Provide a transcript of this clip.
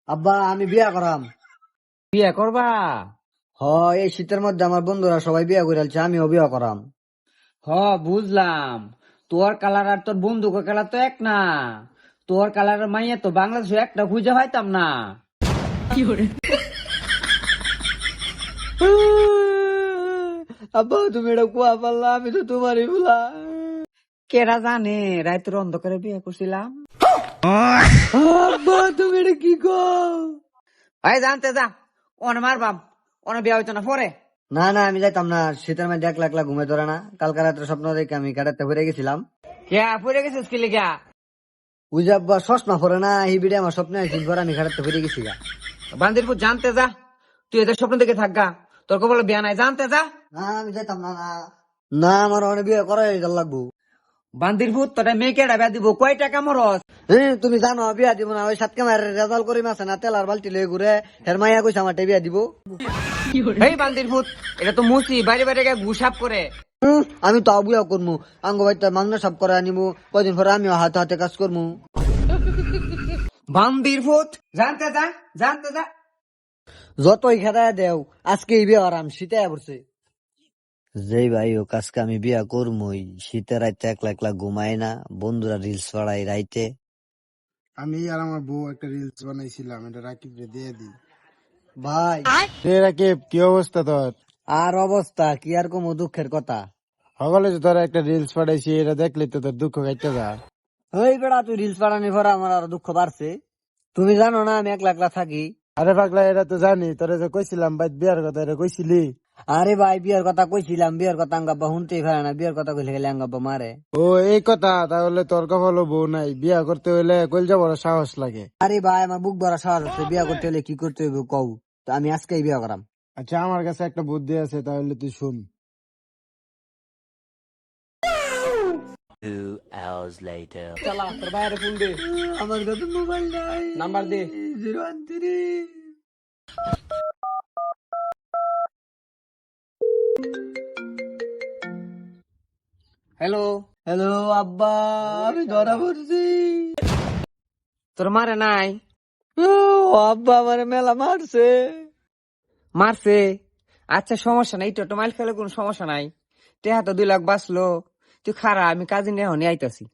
আব্বা আমি বিয়া করাম। বিয়ে করবা? হ, এই শীতের মধ্যে আমার বন্ধুরা সবাই বিয়া করে আলছে, আমিও বিয়া করাম। হ, বুঝলাম। তোর কালার আর তোর বন্ধুকে কালার তো এক না। তোর কালারের মাইয়া তো বাংলাদেশে একটা খুঁজে পাইতাম না। আব্বা তুমি এটা কুয়া পারলা, আমি তো তোমারই ভুলা। কেরা জানে রাতের অন্ধকারে বিয়ে করছিলাম। আব্বা তুমি এটা কি কও? ভাই জানতে যা, অনে মারবাম, অনে বিয়ে হইতো না পরে। না না, আমি যাইতাম না। শীতের মধ্যে একলা একলা ঘুমে ধরে না। কালকে রাত্রে স্বপ্ন দেখে আমি কাটাতে ঘুরে গেছিলাম। কে পড়ে গেছিস কি লিগা? ওই যে আব্বা চশমা পরে না, এই বিড়ে আমার স্বপ্নে আইসি ঘর, আমি কাটাতে ঘুরে গেছি গা। বান্দিরপুর জানতে যা, তুই এদের স্বপ্ন দেখে থাকগা। তোর কো বলে বিয়া নাই, জানতে যা। না আমি যাইতাম না। না না, আমার অনেক বিয়ে করাই লাগবো। বান্দিরপুর তোরা মেয়েকে বিয়া দিব, কয় টাকা মরস? তুমি জানো বিয়া দিব না, ওই সাতকে মায়ের রেজাল্ট করি মাসে না, তেলার বালতি লয়ে ঘুরে। হের মাইয়া কইছে আমার বিয়া দিব। এই বান্দিরপুর, এটা তো মুসি বাইরে বাইরে গিয়ে গুসাপ করে। আমি তো বিয়া করবো, আঙ্গ বাড়িতে মাংনা সাপ করে আনিমু, কয়দিন পরে আমিও হাতে হাতে কাজ করবো। বান্দিরপুর জানতে যা, জানতে যা। যতই খেদায় দেও, আজকে এই বিয়া আরাম শীতে পড়ছে। যেই ভাই ও কাজকে আমি বিয়া করবই, শীতে রাইতে একলা একলা ঘুমাই না, বন্ধুরা রিলস বাড়াই রাইতে। আমি আর আমার বউ একটা রিলস বানাইছিলাম, এটা রাকিব রে দিয়ে দিই। ভাই রে রাকিব, কি অবস্থা তোর? আর অবস্থা কি আর কমু, দুঃখের কথা। সকলে যে তোর একটা রিলস পাঠাইছি, এটা দেখলে তো তোর দুঃখ কাটতে যা। ওই বেড়া তুই রিলস বাড়ানি পরে আমার আরো দুঃখ বাড়ছে। তুমি জানো না আমি একলা একলা থাকি। আরে পাগলা, এটা তো জানি, তোরে যে কইছিলাম বাইত বিয়ার কথা, এটা কইছিলি? আরে ভাই বিয়ের কথা কইছিলাম, বিয়ের কথা আঙ্গাব্বা শুনতেই পারে না, বিয়ের কথা কইলে গেলে আঙ্গাব্বা মারে। ও এই কথা, তাহলে তোর কপালও বউ নাই। বিয়া করতে হইলে কলজা বড় সাহস লাগে। আরে ভাই আমার বুক ভরা সাহস আছে, বিয়া করতে হলে কি করতে হইব কও। তো আমি আজকেই বিয়া করাম। আচ্ছা, আমার কাছে একটা বুদ্ধি আছে, তাহলে তুই শুন। চালা তোর বাইরে ফোন দে, আমার কাছে মোবাইল নাই। নাম্বার দে। 013। হ্যালো। হ্যালো আব্বা, আমি ধরা পড়ছি। তোর মারে নাই? ও আব্বা আমার মেলা মারছে। মারছে? আচ্ছা সমস্যা নাই, তো মাইল খেলে কোনো সমস্যা নাই। টেহা তো 2 লাখ বাঁচলো। তুই খারা, আমি কাজে নিয়ে আইতাছি।